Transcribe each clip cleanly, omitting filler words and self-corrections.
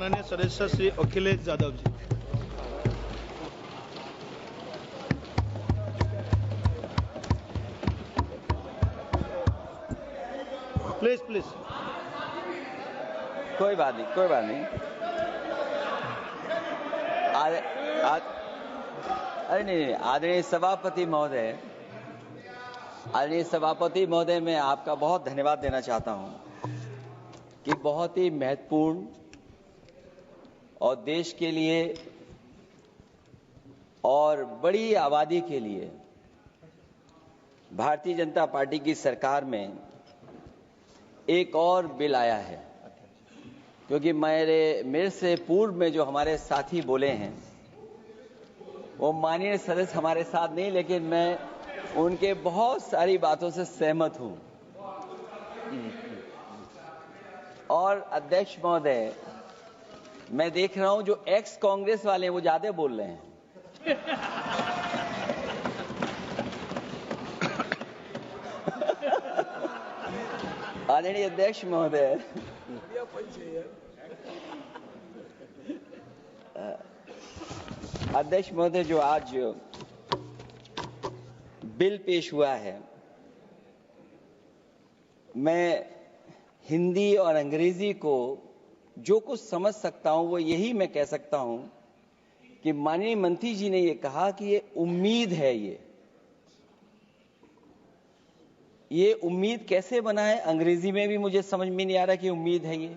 माननीय सदस्य Shri Akhilesh Yadav ji. Please please. कोई बात नहीं, कोई बात नहीं। अरे नहीं, आदरणीय सभापति महोदय, मैं आपका बहुत धन्यवाद देना चाहता हूं कि बहुत ही महत्वपूर्ण और देश के लिए और बड़ी आबादी के लिए भारतीय जनता पार्टी की सरकार में एक और बिल आया है, क्योंकि मेरे से पूर्व में जो हमारे साथी बोले हैं वो माननीय सदस्य हमारे साथ नहीं, लेकिन मैं उनके बहुत सारी बातों से सहमत हूं। और अध्यक्ष महोदय, मैं देख रहा हूं जो एक्स कांग्रेस वाले हैं वो ज्यादा बोल रहे हैं। आदरणीय अध्यक्ष महोदय, जो आज बिल पेश हुआ है, मैं हिंदी और अंग्रेजी को जो कुछ समझ सकता हूं वो यही मैं कह सकता हूं कि माननीय मंत्री जी ने ये कहा कि ये उम्मीद है। ये उम्मीद कैसे बना है, अंग्रेजी में भी मुझे समझ में नहीं आ रहा कि उम्मीद है ये,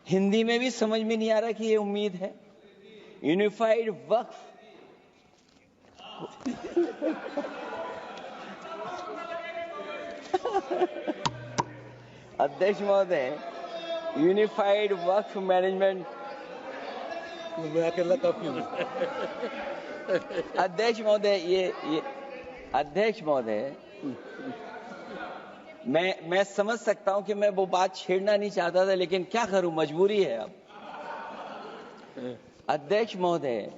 हिंदी में भी समझ में नहीं आ रहा कि ये उम्मीद है। यूनिफाइड वक्फ अध्यक्ष महोदय, यूनिफाइड वक्फ मैनेजमेंट, मैं अकेला काफी हूं। अध्यक्ष महोदय, ये अध्यक्ष महोदय, मैं समझ सकता हूं कि मैं वो बात छेड़ना नहीं चाहता था, लेकिन क्या करूं, मजबूरी है अब। अध्यक्ष महोदय,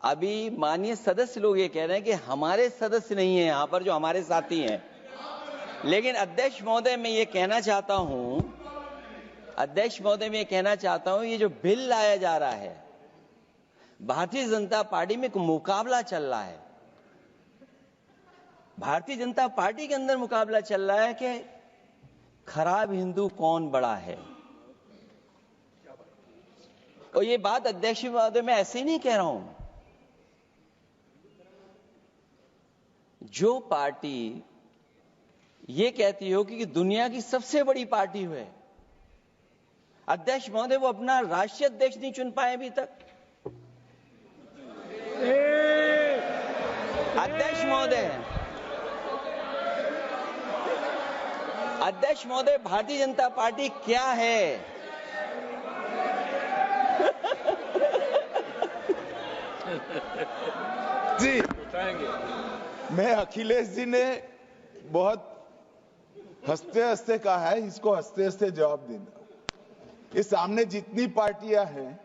अभी माननीय सदस्य लोग ये कह रहे हैं कि हमारे सदस्य नहीं है यहां पर जो हमारे साथी हैं, लेकिन अध्यक्ष महोदय मैं ये कहना चाहता हूं, ये जो बिल लाया जा रहा है, भारतीय जनता पार्टी में एक मुकाबला चल रहा है। भारतीय जनता पार्टी के अंदर मुकाबला चल रहा है कि खराब हिंदू कौन बड़ा है। और ये बात अध्यक्ष महोदय मैं ऐसे ही नहीं कह रहा हूं। जो पार्टी ये कहती हो कि दुनिया की सबसे बड़ी पार्टी है, अध्यक्ष महोदय वो अपना राष्ट्रीय अध्यक्ष नहीं चुन पाए अभी तक। अध्यक्ष महोदय, भारतीय जनता पार्टी क्या है? जी, मैं अखिलेश जी ने बहुत हंसते हंसते कहा है, इसको हंसते हंसते जवाब देना। इस सामने जितनी पार्टियां हैं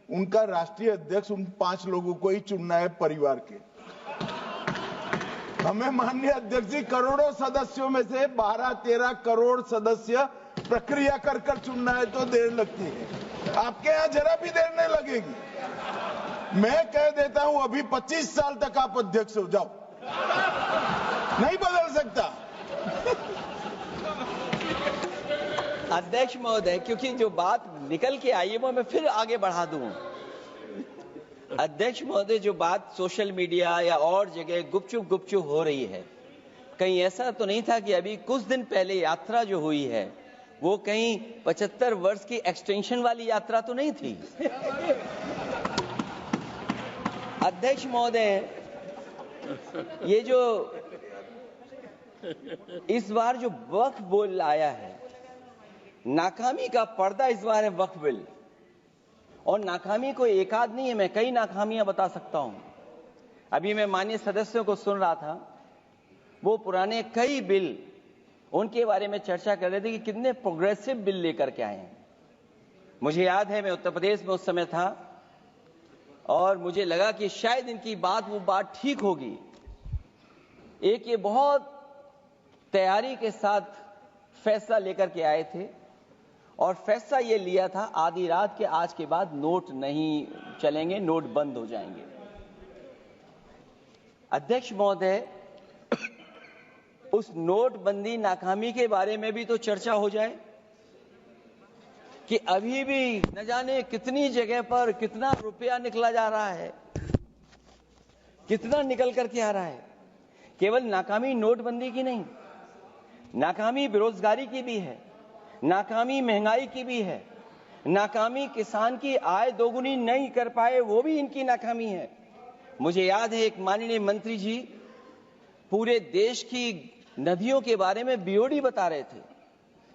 उनका राष्ट्रीय अध्यक्ष उन 5 लोगों को ही चुनना है परिवार के। हमें माननीय अध्यक्ष जी करोड़ों सदस्यों में से 12-13 करोड़ सदस्य प्रक्रिया कर कर चुनना है तो देर लगती है, आपके यहां जरा भी देर नहीं लगेगी। मैं कह देता हूं अभी 25 साल तक आप अध्यक्ष हो जाओ, नहीं बदल सकता। अध्यक्ष महोदय, क्योंकि जो बात निकल के आई है वो मैं फिर आगे बढ़ा दूं। अध्यक्ष महोदय, जो बात सोशल मीडिया या और जगह गुपचुप हो रही है, कहीं ऐसा तो नहीं था कि अभी कुछ दिन पहले यात्रा जो हुई है वो कहीं 75 वर्ष की एक्सटेंशन वाली यात्रा तो नहीं थी। अध्यक्ष महोदय, ये जो इस बार जो वक्फ बिल आया है, नाकामी का पर्दा इस बार है वक्फ बिल। और नाकामी कोई एक आध नहीं है, मैं कई नाकामियां बता सकता हूं। अभी मैं माननीय सदस्यों को सुन रहा था, वो पुराने कई बिल उनके बारे में चर्चा कर रहे थे कि कितने प्रोग्रेसिव बिल लेकर के आए हैं। मुझे याद है मैं उत्तर प्रदेश में उस समय था और मुझे लगा कि शायद इनकी वो बात ठीक होगी। एक ये बहुत तैयारी के साथ फैसला लेकर के आए थे और फैसला ये लिया था आधी रात के आज के बाद नोट नहीं चलेंगे, नोट बंद हो जाएंगे। अध्यक्ष महोदय, उस नोटबंदी नाकामी के बारे में भी तो चर्चा हो जाए कि अभी भी न जाने कितनी जगह पर कितना रुपया निकला जा रहा है, कितना निकल करके आ रहा है। केवल नाकामी नोटबंदी की नहीं, नाकामी बेरोजगारी की भी है, नाकामी महंगाई की भी है, नाकामी किसान की आय दोगुनी नहीं कर पाए वो भी इनकी नाकामी है। मुझे याद है एक माननीय मंत्री जी पूरे देश की नदियों के बारे में बीओडी बता रहे थे,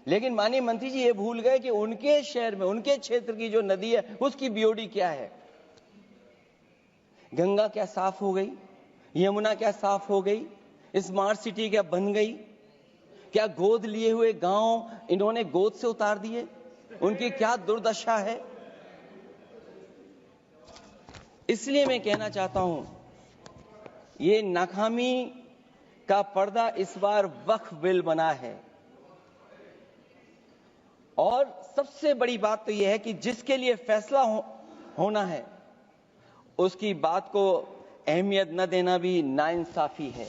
लेकिन माननीय मंत्री जी ये भूल गए कि उनके शहर में, उनके क्षेत्र की जो नदी है उसकी बीओडी क्या है। गंगा क्या साफ हो गई, यमुना क्या साफ हो गई, स्मार्ट सिटी क्या बन गई, क्या गोद लिए हुए गांव इन्होंने गोद से उतार दिए, उनकी क्या दुर्दशा है। इसलिए मैं कहना चाहता हूं, ये नाकामी का पर्दा इस बार वक्फ बिल बना है। और सबसे बड़ी बात तो यह है कि जिसके लिए फैसला होना है उसकी बात को अहमियत न देना भी नाइंसाफी है।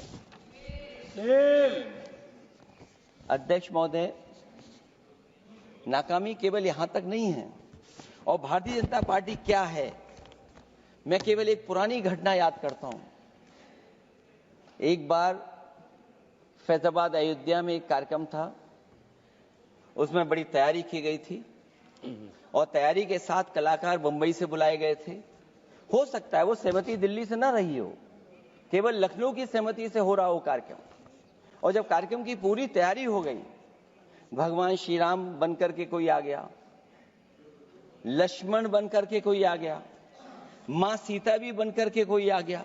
अध्यक्ष महोदय, नाकामी केवल यहां तक नहीं है। और भारतीय जनता पार्टी क्या है, मैं केवल एक पुरानी घटना याद करता हूं। एक बार फैजाबाद अयोध्या में एक कार्यक्रम था, उसमें बड़ी तैयारी की गई थी और तैयारी के साथ कलाकार मुंबई से बुलाए गए थे। हो सकता है वो सहमति दिल्ली से ना रही हो, केवल लखनऊ की सहमति से हो रहा हो कार्यक्रम। और जब कार्यक्रम की पूरी तैयारी हो गई, भगवान श्री राम बनकर के कोई आ गया, लक्ष्मण बनकर के कोई आ गया, मां सीता भी बनकर के कोई आ गया,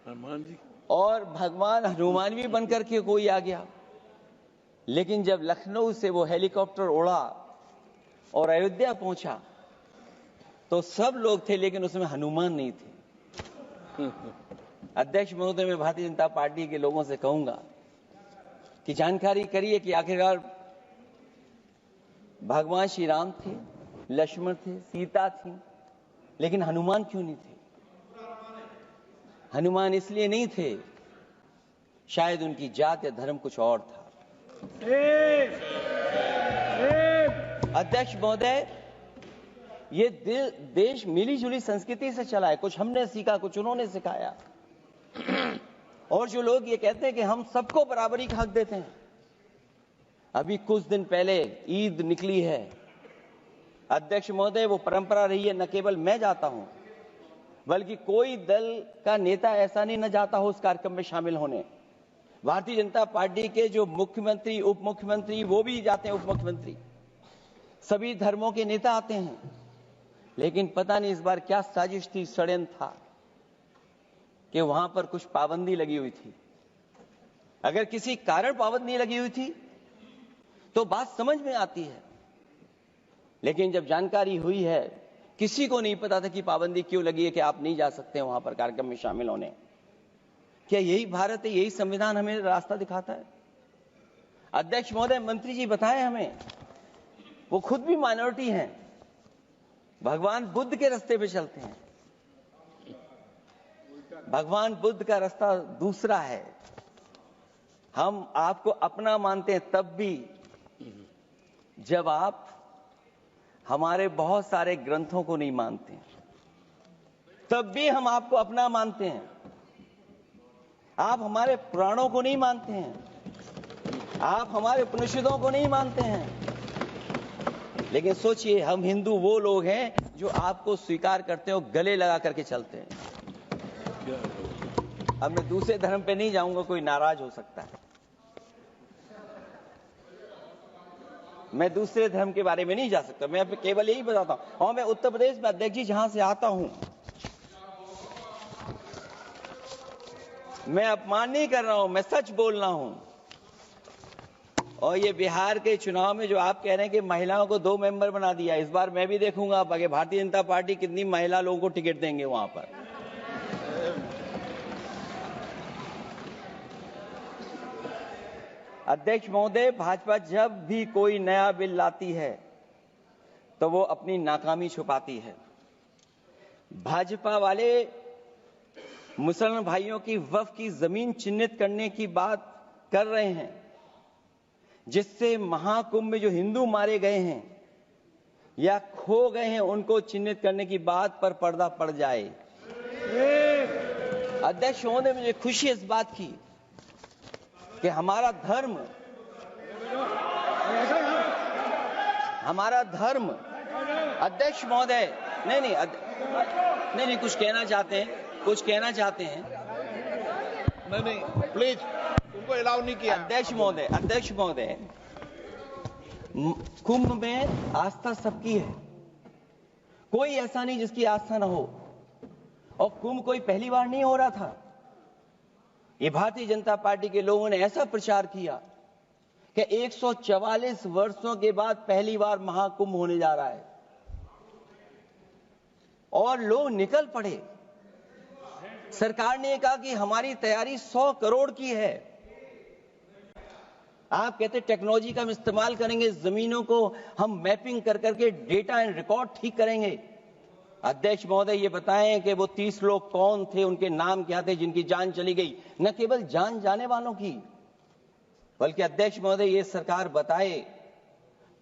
हनुमान जी और भगवान हनुमान भी बनकर के कोई आ गया। लेकिन जब लखनऊ से वो हेलीकॉप्टर उड़ा और अयोध्या पहुंचा तो सब लोग थे, लेकिन उसमें हनुमान नहीं थे। अध्यक्ष महोदय, मैं भारतीय जनता पार्टी के लोगों से कहूंगा कि जानकारी करिए कि आखिरकार भगवान श्री राम थे, लक्ष्मण थे, सीता थी, लेकिन हनुमान क्यों नहीं थे? हनुमान इसलिए नहीं थे, शायद उनकी जात या धर्म कुछ और था। अध्यक्ष महोदय, ये देश मिली जुली संस्कृति से चला है। कुछ हमने सीखा, कुछ उन्होंने सिखाया। और जो लोग ये कहते हैं कि हम सबको बराबरी का हक देते हैं, अभी कुछ दिन पहले ईद निकली है। अध्यक्ष महोदय, वो परंपरा रही है, न केवल मैं जाता हूं बल्कि कोई दल का नेता ऐसा नहीं न जाता हो उस कार्यक्रम में शामिल होने। भारतीय जनता पार्टी के जो मुख्यमंत्री, उप मुख्यमंत्री, वो भी जाते हैं, उप मुख्यमंत्री, सभी धर्मों के नेता आते हैं। लेकिन पता नहीं इस बार क्या साजिश थी, षड्यंत्र था कि वहां पर कुछ पाबंदी लगी हुई थी। अगर किसी कारण पाबंदी लगी हुई थी तो बात समझ में आती है, लेकिन जब जानकारी हुई है, किसी को नहीं पता था कि पाबंदी क्यों लगी है, कि आप नहीं जा सकते वहां पर कार्यक्रम में शामिल होने। क्या यही भारत है, यही संविधान हमें रास्ता दिखाता है? अध्यक्ष महोदय, मंत्री जी बताएं हमें, वो खुद भी माइनॉरिटी हैं, भगवान बुद्ध के रास्ते पे चलते हैं। भगवान बुद्ध का रास्ता दूसरा है। हम आपको अपना मानते हैं तब भी जब आप हमारे बहुत सारे ग्रंथों को नहीं मानते हैं, तब भी हम आपको अपना मानते हैं। आप हमारे पुराणों को नहीं मानते हैं, आप हमारे उपनिषदों को नहीं मानते हैं, लेकिन सोचिए, हम हिंदू वो लोग हैं जो आपको स्वीकार करते हैं और गले लगा करके चलते हैं। अब मैं दूसरे धर्म पे नहीं जाऊंगा, कोई नाराज हो सकता है। मैं दूसरे धर्म के बारे में नहीं जा सकता, मैं केवल यही बताता हूं। और मैं उत्तर प्रदेश में, अध्यक्ष जी, जहां से आता हूं, मैं अपमान नहीं कर रहा हूं, मैं सच बोल रहा हूं। और ये बिहार के चुनाव में जो आप कह रहे हैं कि महिलाओं को 2 मेंबर बना दिया, इस बार मैं भी देखूंगा भारतीय जनता पार्टी कितनी महिला लोगों को टिकट देंगे वहां पर। अध्यक्ष महोदय, भाजपा जब भी कोई नया बिल लाती है तो वो अपनी नाकामी छुपाती है। भाजपा वाले मुसलमान भाइयों की वक्फ की जमीन चिन्हित करने की बात कर रहे हैं, जिससे महाकुंभ में जो हिंदू मारे गए हैं या खो गए हैं उनको चिन्हित करने की बात पर पर्दा पड़ जाए। अध्यक्ष महोदय, मुझे खुशी है इस बात की कि हमारा धर्म अध्यक्ष महोदय नहीं कुछ कहना चाहते हैं नहीं प्लीज, तुमको अलाउ नहीं किया। अध्यक्ष महोदय, कुंभ में आस्था सबकी है, कोई ऐसा नहीं जिसकी आस्था ना हो। और कुंभ कोई पहली बार नहीं हो रहा था। ये भारतीय जनता पार्टी के लोगों ने ऐसा प्रचार किया कि 144 वर्षों के बाद पहली बार महाकुंभ होने जा रहा है और लोग निकल पड़े। सरकार ने कहा कि हमारी तैयारी 100 करोड़ की है। आप कहते टेक्नोलॉजी का हम इस्तेमाल करेंगे, जमीनों को हम मैपिंग कर करके डेटा एंड रिकॉर्ड ठीक करेंगे। अध्यक्ष महोदय, ये बताएं कि वो 30 लोग कौन थे, उनके नाम क्या थे जिनकी जान चली गई, न केवल जान जाने वालों की, बल्कि अध्यक्ष महोदय ये सरकार बताए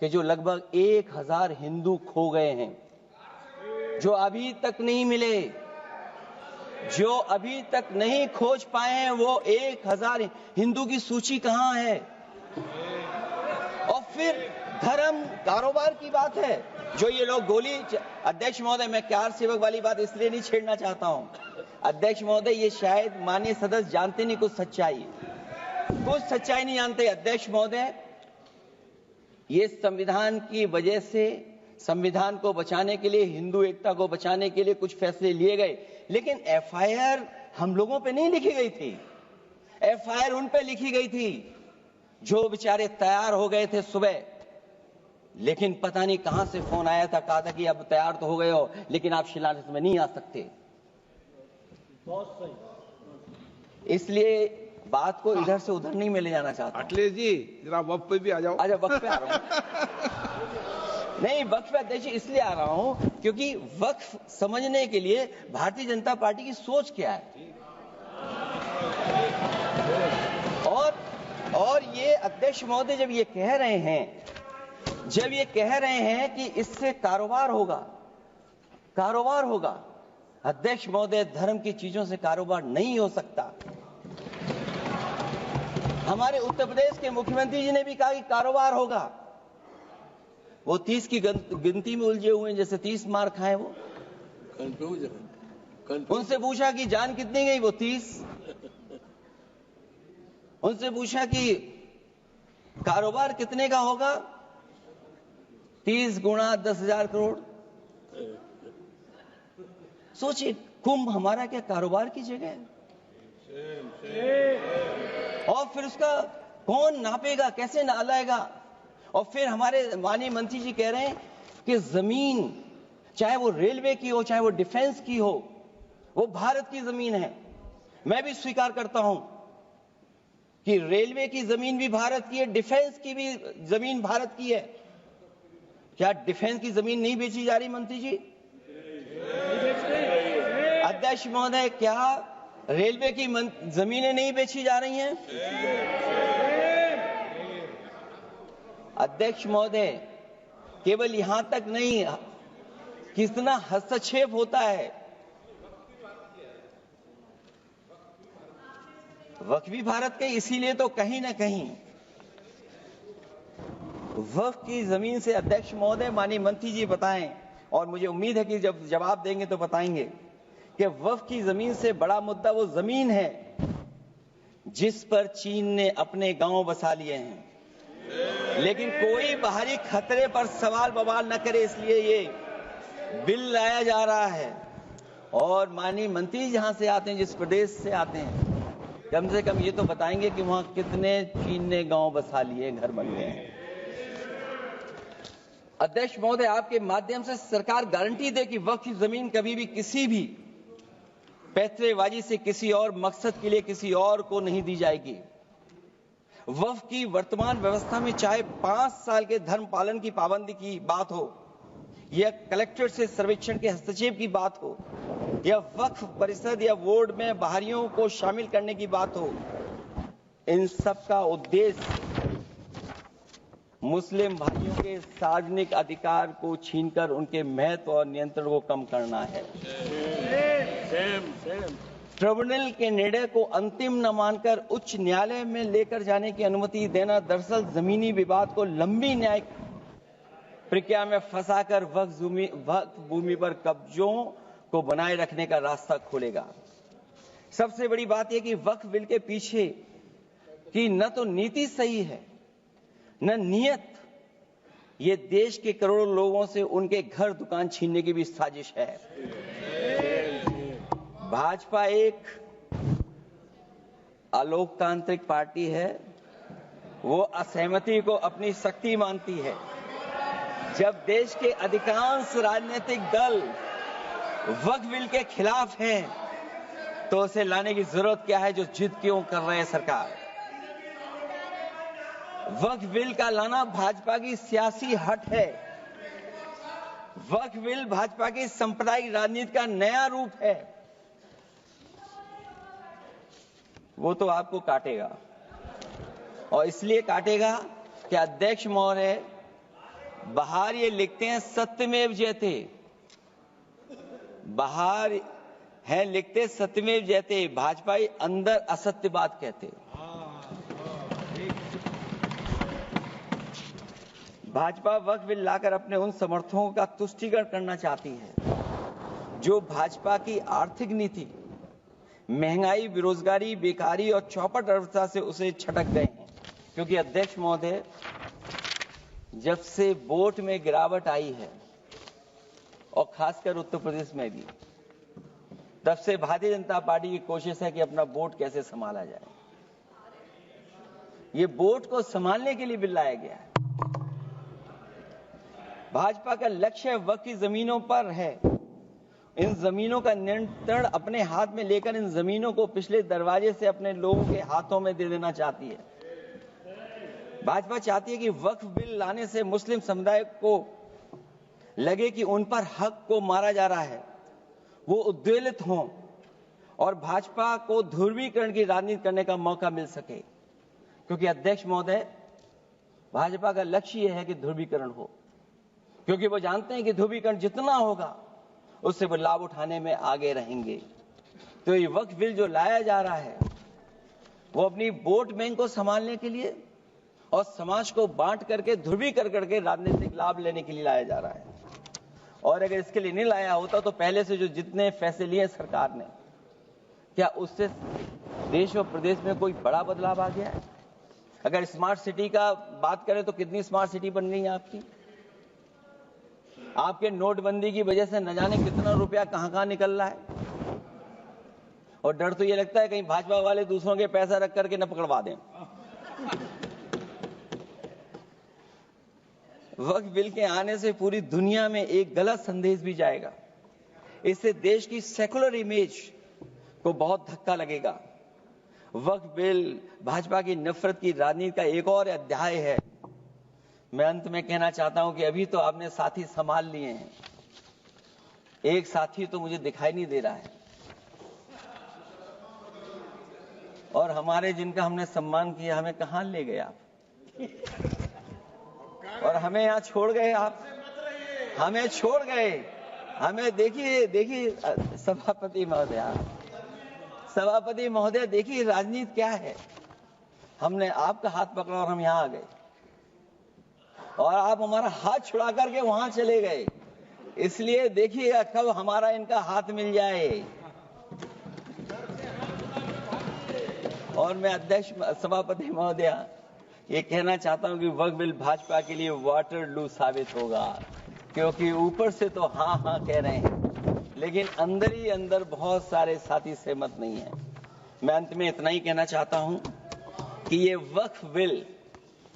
कि जो लगभग 1000 हिंदू खो गए हैं, जो अभी तक नहीं मिले, जो अभी तक नहीं खोज पाए हैं, वो 1000 हिंदू की सूची कहां है? और फिर धर्म कारोबार की बात है, जो ये लोग अध्यक्ष महोदय, मैं कार सेवक वाली बात इसलिए नहीं छेड़ना चाहता हूं। अध्यक्ष महोदय, ये शायद माननीय सदस्य जानते नहीं कुछ सच्चाई नहीं जानते। अध्यक्ष महोदय, ये संविधान की वजह से, संविधान को बचाने के लिए, हिंदू एकता को बचाने के लिए कुछ फैसले लिए गए, लेकिन एफआईआर हम लोगों पे नहीं लिखी गई थी। एफआईआर उन पे लिखी गई थी जो बेचारे तैयार हो गए थे सुबह, लेकिन पता नहीं कहां से फोन आया था, कहा था कि अब तैयार तो हो गए हो लेकिन आप शिलान्यास में नहीं आ सकते। बहुत सही। इसलिए बात को इधर से उधर नहीं में ले जाना चाहता। अखिलेश जी, जरा वक्त पे भी आ जाओ। अच्छा, वक्त पे आ रहा हूं। नहीं, वक्फ पे अध्यक्ष इसलिए आ रहा हूं क्योंकि वक्फ समझने के लिए भारतीय जनता पार्टी की सोच क्या है। और ये अध्यक्ष महोदय जब ये कह रहे हैं कि इससे कारोबार होगा, अध्यक्ष महोदय, धर्म की चीजों से कारोबार नहीं हो सकता। हमारे उत्तर प्रदेश के मुख्यमंत्री जी ने भी कहा कि कारोबार होगा। वो 30 की गिनती में उलझे हुए हैं, जैसे 30 मार खाए वो। उनसे पूछा कि जान कितनी गई, वो 30। उनसे पूछा कि कारोबार कितने का होगा, 30 गुणा 10,000 करोड़। सोचिए, कुंभ हमारा क्या कारोबार की जगह है? और फिर उसका कौन नापेगा, कैसे नालाएगा? और फिर हमारे माननीय मंत्री जी कह रहे हैं कि जमीन, चाहे वो रेलवे की हो, चाहे वो डिफेंस की हो, वो भारत की जमीन है। मैं भी स्वीकार करता हूं कि रेलवे की जमीन भी भारत की है, डिफेंस की भी जमीन भारत की है। क्या डिफेंस की जमीन नहीं बेची जा रही मंत्री जी? अध्यक्ष महोदय, क्या रेलवे की जमीनें नहीं बेची जा रही हैं? अध्यक्ष महोदय, केवल यहां तक नहीं, कितना हस्तक्षेप होता है। वक्फ भी भारत के, इसीलिए तो कहीं ना कहीं वक्फ की जमीन से, अध्यक्ष महोदय, माननीय मंत्री जी बताएं, और मुझे उम्मीद है कि जब जवाब देंगे तो बताएंगे कि वक्फ की जमीन से बड़ा मुद्दा वो जमीन है जिस पर चीन ने अपने गांव बसा लिए हैं, लेकिन कोई बाहरी खतरे पर सवाल बवाल न करे, इसलिए ये बिल लाया जा रहा है। और माननीय मंत्री जहां से आते हैं, जिस प्रदेश से आते हैं, कम से कम ये तो बताएंगे कि वहां कितने चीन ने गांव बसा लिए, घर बन गए हैं। अध्यक्ष महोदय, आपके माध्यम से सरकार गारंटी दे कि वक्फ की जमीन कभी भी किसी भी पैतरेबाजी से किसी और मकसद के लिए किसी और को नहीं दी जाएगी। वक्फ की वर्तमान व्यवस्था में चाहे 5 साल के धर्म पालन की पाबंदी की बात हो या कलेक्टर से सर्वेक्षण के हस्तक्षेप की बात हो, या वक्फ परिषद या बोर्ड में बाहरियों को शामिल करने की बात हो, इन सब का उद्देश्य मुस्लिम भाइयों के सार्वजनिक अधिकार को छीनकर उनके महत्व और नियंत्रण को कम करना है। ट्रिब्यूनल के निर्णय को अंतिम न मानकर उच्च न्यायालय में लेकर जाने की अनुमति देना दरअसल जमीनी विवाद को लंबी न्यायिक प्रक्रिया में फंसाकर वक्फ भूमि पर कब्जों को बनाए रखने का रास्ता खोलेगा। सबसे बड़ी बात यह कि वक्फ बिल के पीछे की न तो नीति सही है न नियत, ये देश के करोड़ों लोगों से उनके घर दुकान छीनने की भी साजिश है। भाजपा एक अलोकतांत्रिक पार्टी है, वो असहमति को अपनी शक्ति मानती है। जब देश के अधिकांश राजनीतिक दल वक्फ बिल के खिलाफ हैं, तो उसे लाने की जरूरत क्या है, जो जिद क्यों कर रहे हैं सरकार। वक्फ बिल का लाना भाजपा की सियासी हट है। वक्फ बिल भाजपा की सांप्रदायिक राजनीति का नया रूप है। वो तो आपको काटेगा, और इसलिए काटेगा कि अध्यक्ष महोदय बाहर ये लिखते हैं सत्यमेव जयते, बाहर है लिखते सत्यमेव जयते, भाजपाई अंदर असत्य बात कहते। भाजपा वक्फ बिल लाकर अपने उन समर्थकों का तुष्टीकरण करना चाहती है जो भाजपा की आर्थिक नीति, महंगाई, बेरोजगारी, बेकारी और चौपट अर्थव्यवस्था से उसे छटक गए हैं। क्योंकि अध्यक्ष महोदय, जब से वोट में गिरावट आई है और खासकर उत्तर प्रदेश में भी, तब से भारतीय जनता पार्टी की कोशिश है कि अपना वोट कैसे संभाला जाए। ये वोट को संभालने के लिए बिल लाया गया है। भाजपा का लक्ष्य वक्फ की जमीनों पर है। इन जमीनों का नियंत्रण अपने हाथ में लेकर इन जमीनों को पिछले दरवाजे से अपने लोगों के हाथों में दे देना चाहती है। भाजपा चाहती है कि वक्फ बिल लाने से मुस्लिम समुदाय को लगे कि उन पर हक को मारा जा रहा है, वो उद्वेलित हों और भाजपा को ध्रुवीकरण की राजनीति करने का मौका मिल सके। क्योंकि अध्यक्ष महोदय, भाजपा का लक्ष्य यह है कि ध्रुवीकरण हो, क्योंकि वो जानते हैं कि ध्रुवीकरण जितना होगा उससे वो लाभ उठाने में आगे रहेंगे। तो ये वक्फ बिल जो लाया जा रहा है, वो अपनी वोट बैंक को संभालने के लिए और समाज को बांट करके ध्रुवीकरण करके राजनीतिक लाभ लेने के लिए लाया जा रहा है। और अगर इसके लिए नहीं लाया होता तो पहले से जो जितने फैसले लिए सरकार ने, क्या उससे देश और प्रदेश में कोई बड़ा बदलाव आ गया है? अगर स्मार्ट सिटी का बात करें तो कितनी स्मार्ट सिटी बन गई है आपकी? आपके नोटबंदी की वजह से न जाने कितना रुपया कहां निकल रहा है। और डर तो ये लगता है कहीं भाजपा वाले दूसरों के पैसा रख करके न पकड़वा दें। वक्फ बिल के आने से पूरी दुनिया में एक गलत संदेश भी जाएगा। इससे देश की सेकुलर इमेज को बहुत धक्का लगेगा। वक्फ बिल भाजपा की नफरत की राजनीति का एक और अध्याय है। मैं अंत में कहना चाहता हूं कि अभी तो आपने साथी संभाल लिए हैं, एक साथी तो मुझे दिखाई नहीं दे रहा है। और हमारे जिनका हमने सम्मान किया, हमें कहां ले गए आप? और हमें यहां छोड़ गए आप, हमें छोड़ गए। हमें देखिए सभापति महोदय देखिए राजनीति क्या है। हमने आपका हाथ पकड़ा और हम यहां आ गए, और आप हमारा हाथ छुड़ा करके वहां चले गए। इसलिए देखिए कब हमारा इनका हाथ मिल जाए। और मैं अध्यक्ष सभापति महोदय ये कहना चाहता हूं कि वक्फ बिल भाजपा के लिए वाटरलू साबित होगा, क्योंकि ऊपर से तो हाँ हाँ कह रहे हैं, लेकिन अंदर ही अंदर बहुत सारे साथी सहमत नहीं है। मैं अंत में इतना ही कहना चाहता हूं कि ये वक्फ बिल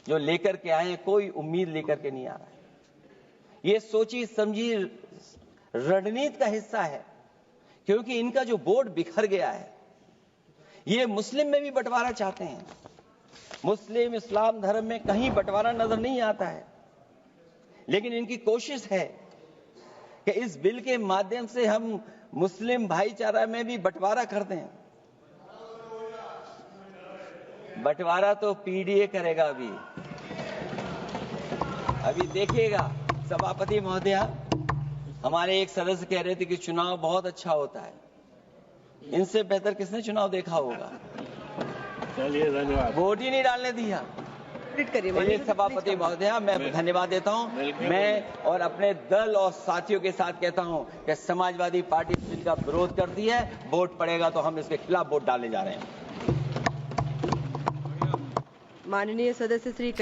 जो लेकर के आए, कोई उम्मीद लेकर के नहीं आ रहा है। ये सोची समझी रणनीति का हिस्सा है, क्योंकि इनका जो बोर्ड बिखर गया है, ये मुस्लिम में भी बंटवारा चाहते हैं। मुस्लिम इस्लाम धर्म में कहीं बंटवारा नजर नहीं आता है, लेकिन इनकी कोशिश है कि इस बिल के माध्यम से हम मुस्लिम भाईचारा में भी बंटवारा करते हैं। बंटवारा तो पीडीए करेगा। अभी देखिएगा सभापति महोदया, हमारे एक सदस्य कह रहे थे कि चुनाव बहुत अच्छा होता है। इनसे बेहतर किसने चुनाव देखा होगा? चलिए, धन्यवाद। वोट ही नहीं डालने दिया। चलिए सभापति महोदया, मैं धन्यवाद देता हूं। मैं और अपने दल और साथियों के साथ कहता हूं कि समाजवादी पार्टी इस बिल का विरोध करती है। वोट पड़ेगा तो हम इसके खिलाफ वोट डालने जा रहे हैं। माननीय सदस्य श्री